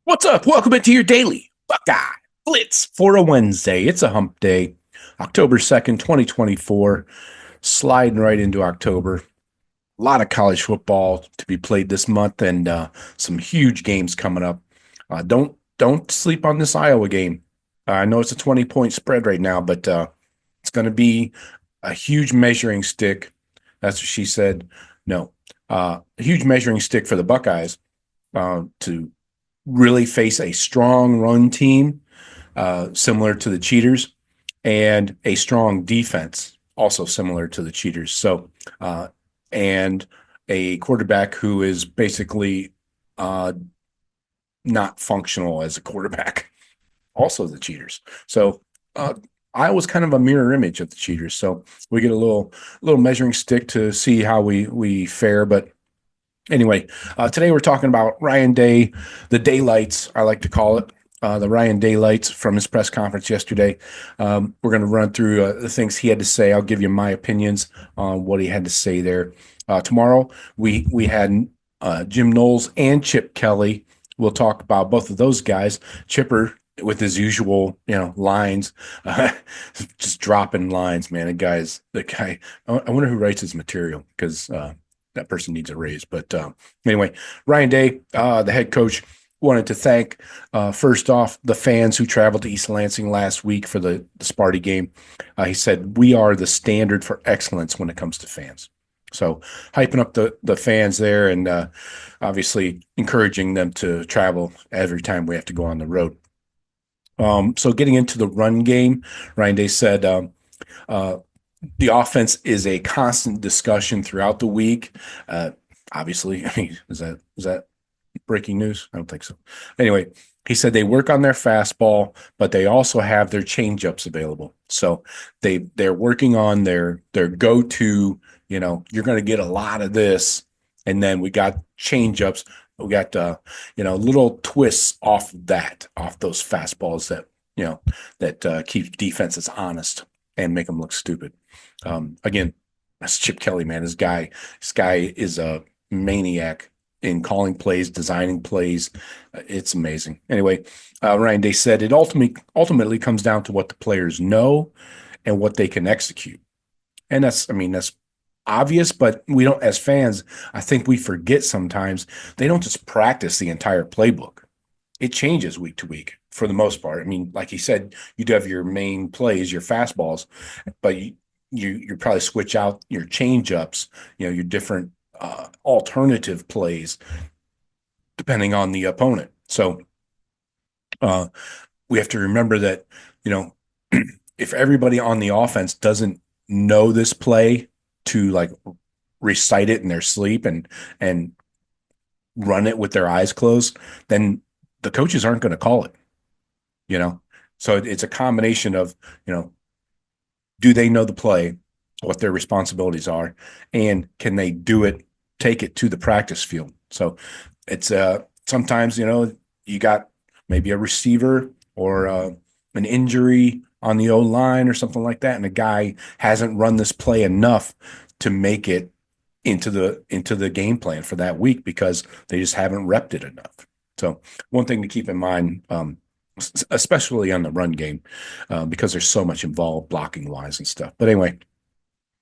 What's up? Welcome into your Daily Buckeye Blitz for a Wednesday. It's a hump day, October 2nd, 2024, sliding right into October. A lot of college football to be played this month and some huge games coming up. Don't sleep on this Iowa game. I know it's a 20-point spread right now, but it's going to be a huge measuring stick. That's what she said. No, a huge measuring stick for the Buckeyes to really face a strong run team, similar to the Cheaters, and a strong defense, also similar to the Cheaters. So, and a quarterback who is basically not functional as a quarterback, also the Cheaters. So, Iowa's kind of a mirror image of the Cheaters. So we get a little measuring stick to see how we fare, but. Anyway, today we're talking about Ryan Day, the daylights, I like to call it, the Ryan Daylights from his press conference yesterday. We're going to run through the things he had to say. I'll give you my opinions on what he had to say there. Tomorrow, we had Jim Knowles and Chip Kelly. We'll talk about both of those guys. Chipper with his usual, lines, just dropping lines, man. The guy. I wonder who writes his material because that person needs a raise. But anyway, Ryan Day, the head coach, wanted to thank, first off, the fans who traveled to East Lansing last week for the Sparty game. He said, we are the standard for excellence when it comes to fans. So hyping up the fans there and obviously encouraging them to travel every time we have to go on the road. So getting into the run game, Ryan Day said, the offense is a constant discussion throughout the week. Obviously, I mean, is that breaking news? I don't think so. Anyway, he said they work on their fastball, but they also have their changeups available. So they're working on their go-to. You're going to get a lot of this, and then we got changeups. We got little twists off those fastballs that keep defenses honest and make them look stupid. Again, that's Chip Kelly, man. This guy is a maniac in calling plays, designing plays. It's amazing. Anyway, Ryan Day said it ultimately comes down to what the players know and what they can execute. And that's obvious, but we don't, as fans, I think we forget sometimes they don't just practice the entire playbook. It changes week to week for the most part. I mean, like he said, you do have your main plays, your fastballs, but you probably switch out your change-ups, your different alternative plays depending on the opponent. So we have to remember that, if everybody on the offense doesn't know this play to like recite it in their sleep and run it with their eyes closed, then the coaches aren't going to call it, So it's a combination of, do they know the play, what their responsibilities are, and can they take it to the practice field? So it's sometimes, you got maybe a receiver or an injury on the O-line or something like that, and a guy hasn't run this play enough to make it into the game plan for that week because they just haven't repped it enough. So one thing to keep in mind, especially on the run game, because there's so much involved blocking wise and stuff. But anyway,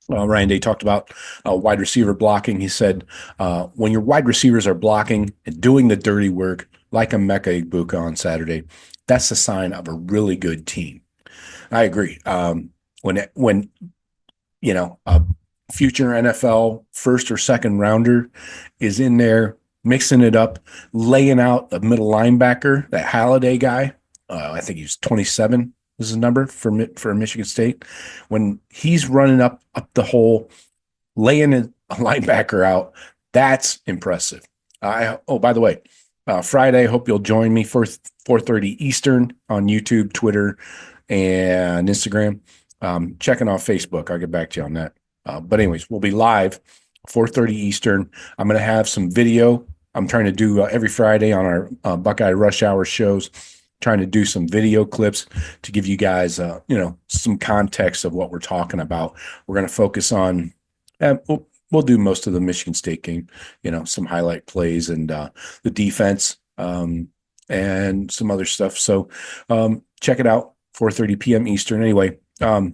Ryan Day talked about wide receiver blocking. He said, when your wide receivers are blocking and doing the dirty work, like a Mecca Ibuka on Saturday, that's a sign of a really good team. I agree. When a future NFL first or second rounder is in there mixing it up, laying out a middle linebacker, that Halliday guy, I think he's 27 is his number for Michigan State. When he's running up the hole, laying a linebacker out, that's impressive. By the way, Friday, hope you'll join me for 4:30 Eastern on YouTube, Twitter, and Instagram. Checking off Facebook. I'll get back to you on that. But anyways, we'll be live 4:30 Eastern. I'm going to have some video. I'm trying to do every Friday on our Buckeye Rush Hour shows, trying to do some video clips to give you guys, some context of what we're talking about. We're going to focus on, we'll do most of the Michigan State game, some highlight plays and the defense. and some other stuff. So check it out, 4:30 p.m. Eastern. Anyway, uh,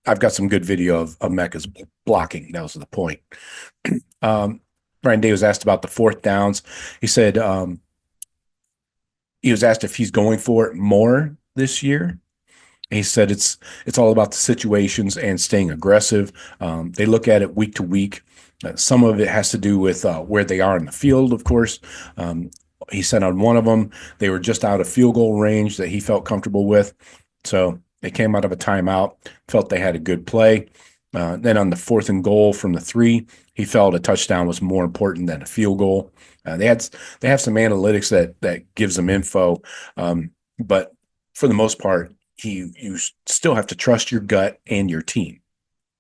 I've got some good video of Mecca's blocking. That was the point. Um, Ryan Day was asked about the fourth downs. He said he was asked if he's going for it more this year. He said it's all about the situations and staying aggressive. They look at it week to week. Some of it has to do with where they are in the field, of course. Um, he said on one of them, they were just out of field goal range that he felt comfortable with. So they came out of a timeout, felt they had a good play. Then on the fourth and goal from the 3, he felt a touchdown was more important than a field goal. They have some analytics that gives them info, but for the most part, you still have to trust your gut and your team.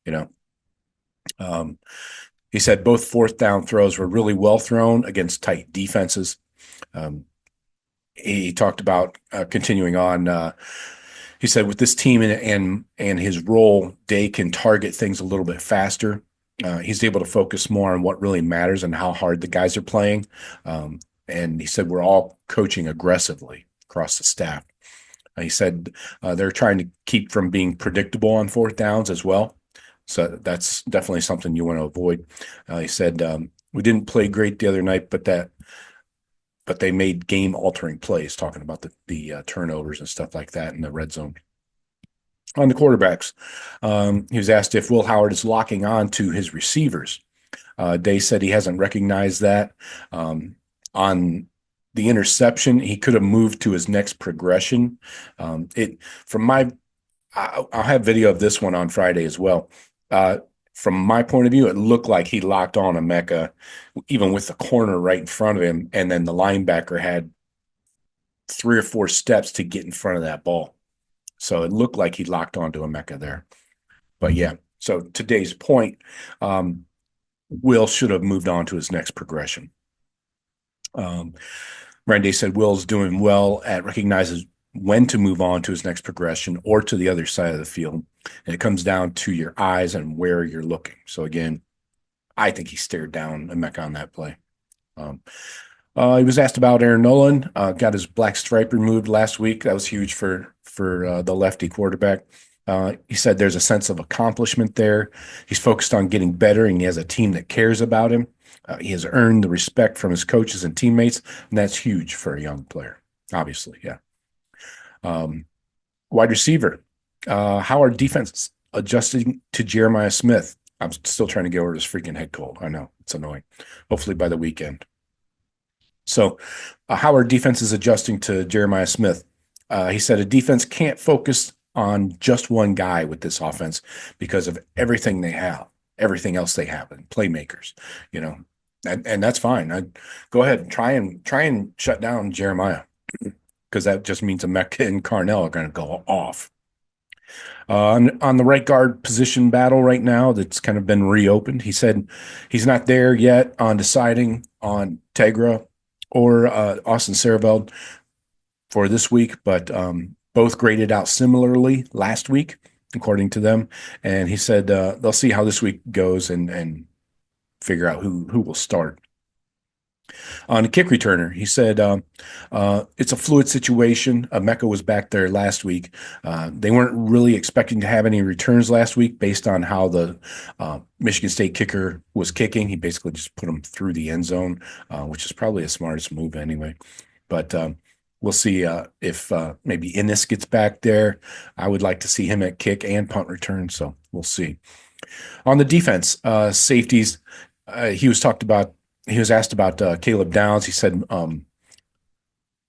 You know, um, he said both fourth down throws were really well thrown against tight defenses. Um, he talked about continuing on. He said with this team and his role, Day can target things a little bit faster. He's able to focus more on what really matters and how hard the guys are playing. And he said we're all coaching aggressively across the staff. He said they're trying to keep from being predictable on fourth downs as well. So that's definitely something you want to avoid. He said we didn't play great the other night, but they made game-altering plays, talking about the turnovers and stuff like that in the red zone. On the quarterbacks, he was asked if Will Howard is locking on to his receivers. Day said he hasn't recognized that. On the interception, he could have moved to his next progression. I'll have video of this one on Friday as well. From my point of view, it looked like he locked on Emeka, even with the corner right in front of him, and then the linebacker had 3 or 4 steps to get in front of that ball. So it looked like he locked onto Emeka there. But yeah, so today's point, Will should have moved on to his next progression. Randy said Will's doing well at recognizes when to move on to his next progression or to the other side of the field. And it comes down to your eyes and where you're looking. So again, I think he stared down Emeka on that play. He was asked about Aaron Nolan. Got his black stripe removed last week. That was huge for the lefty quarterback. He said there's a sense of accomplishment there. He's focused on getting better, and he has a team that cares about him. He has earned the respect from his coaches and teammates, and that's huge for a young player, obviously, yeah. Wide receiver. How are defenses adjusting to Jeremiah Smith? I'm still trying to get over this freaking head cold. I know, it's annoying. Hopefully by the weekend. So how are defenses adjusting to Jeremiah Smith? He said a defense can't focus on just one guy with this offense because of everything they have, everything else they have, and playmakers, and that's fine. I'd go ahead and try and shut down Jeremiah because that just means Emeka and Carnell are going to go off. On the right guard position battle right now, that's kind of been reopened. He said he's not there yet on deciding on Tegra or Austin Sareveld for this week, but both graded out similarly last week, according to them. And he said they'll see how this week goes and figure out who will start. On the kick returner, he said it's a fluid situation. Emeka was back there last week. They weren't really expecting to have any returns last week based on how the Michigan State kicker was kicking. He basically just put them through the end zone, which is probably the smartest move anyway. But we'll see if maybe Ennis gets back there. I would like to see him at kick and punt return, so we'll see. On the defense, safeties, he was asked about Caleb Downs. He said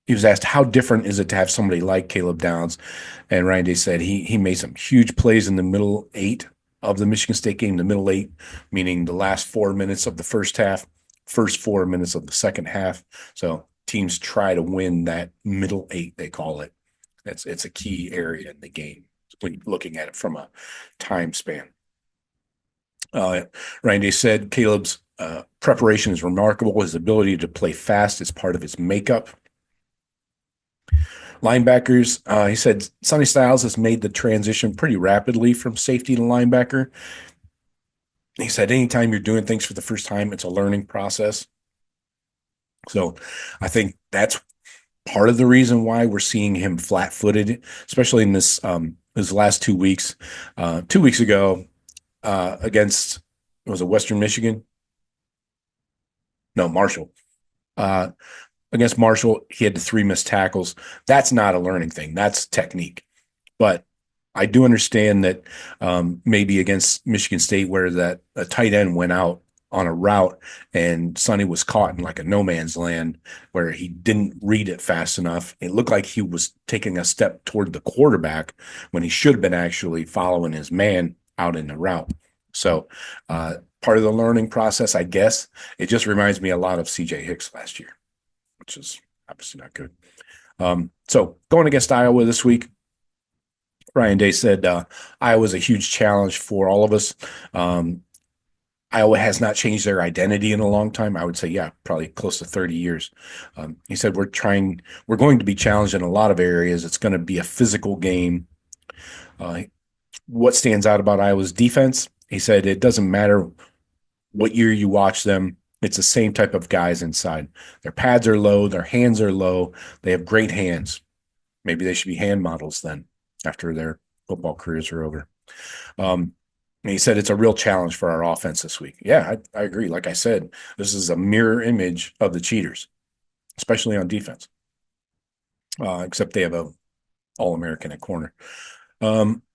he was asked how different is it to have somebody like Caleb Downs, and Ryan Day said he made some huge plays in the middle 8 of the Michigan State game. The middle 8, meaning the last 4 minutes of the first half, first 4 minutes of the second half. So teams try to win that middle 8, they call it. It's a key area in the game when you're looking at it from a time span. Ryan Day said Caleb's preparation is remarkable. His ability to play fast is part of his makeup. Linebackers, he said Sonny Styles has made the transition pretty rapidly from safety to linebacker. He said anytime you're doing things for the first time, it's a learning process. So I think that's part of the reason why we're seeing him flat-footed, especially in this last 2 weeks. 2 weeks ago, against was it Western Michigan? No, Marshall. Uh, Against Marshall, he had the three missed tackles. That's not a learning thing. That's technique. But I do understand that maybe against Michigan State, where that a tight end went out on a route and Sonny was caught in like a no man's land where he didn't read it fast enough. It looked like he was taking a step toward the quarterback when he should have been actually following his man out in the route. So part of the learning process, I guess, it just reminds me a lot of CJ Hicks last year, which is obviously not good. So going against Iowa this week, Ryan Day said Iowa is a huge challenge for all of us. Iowa has not changed their identity in a long time. I would say, yeah, probably close to 30 years. He said, we're going to be challenged in a lot of areas. It's going to be a physical game. What stands out about Iowa's defense? He said, it doesn't matter what year you watch them. It's the same type of guys inside. Their pads are low. Their hands are low. They have great hands. Maybe they should be hand models then after their football careers are over. And he said it's a real challenge for our offense this week. Yeah, I agree. Like I said, this is a mirror image of the cheaters, especially on defense. Except they have a All-American at corner.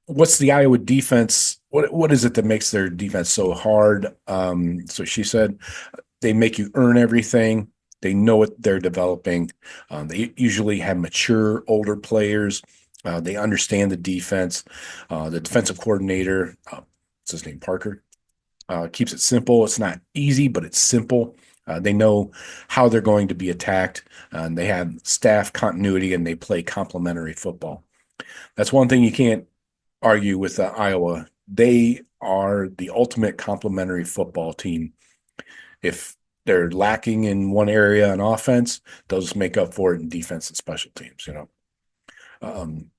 What's the Iowa defense? What is it that makes their defense so hard? So she said they make you earn everything. They know what they're developing. They usually have mature, older players. They understand the defense. The defensive coordinator, what's his name, Parker, keeps it simple. It's not easy, but it's simple. They know how they're going to be attacked. They have staff continuity, and they play complementary football. That's one thing you can't argue with Iowa. They are the ultimate complementary football team. If they're lacking in one area on offense, they'll just make up for it in defense and special teams. Um,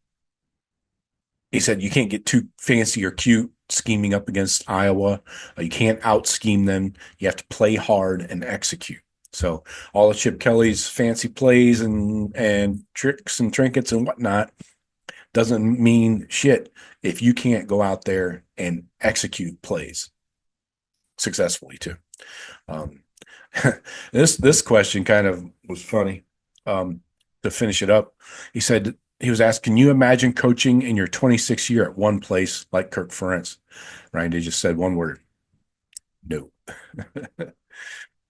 he said you can't get too fancy or cute scheming up against Iowa. You can't out scheme them. You have to play hard and execute. So all of Chip Kelly's fancy plays and tricks and trinkets and whatnot doesn't mean shit if you can't go out there and execute plays successfully too. Um, this question kind of was funny. To finish it up, he was asked, "Can you imagine coaching in your 26th year at one place like Kirk Ferentz?" Ryan, they just said one word: no.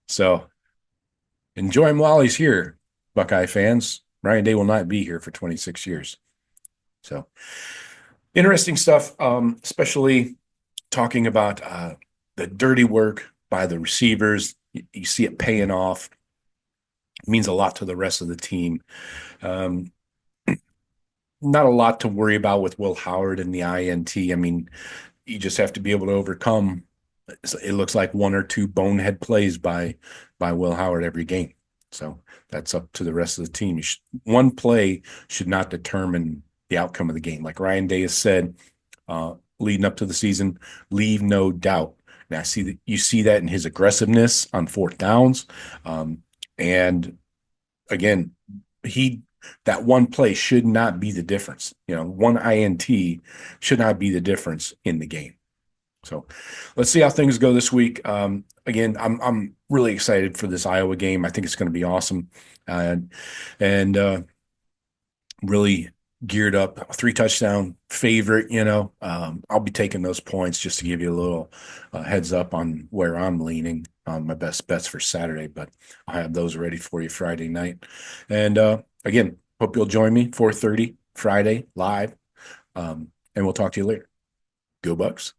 So enjoy him while he's here, Buckeye fans. Ryan Day will not be here for 26 years. So interesting stuff, especially talking about the dirty work by the receivers. You see it paying off. It means a lot to the rest of the team. Um, Not a lot to worry about with Will Howard and the INT. I mean, you just have to be able to overcome. It looks like one or two bonehead plays by Will Howard every game. So that's up to the rest of the team. One play should not determine the outcome of the game. Like Ryan Day has said, leading up to the season, leave no doubt. Now, I see that you see that in his aggressiveness on fourth downs, and again, that one play should not be the difference. One INT should not be the difference in the game. So let's see how things go this week. Again, I'm really excited for this Iowa game. I think it's going to be awesome, and really geared up. A 3-touchdown favorite. I'll be taking those points just to give you a little heads up on where I'm leaning on my best bets for Saturday. But I'll have those ready for you Friday night. And again, hope you'll join me 4:30 Friday live. And we'll talk to you later. Go Bucks.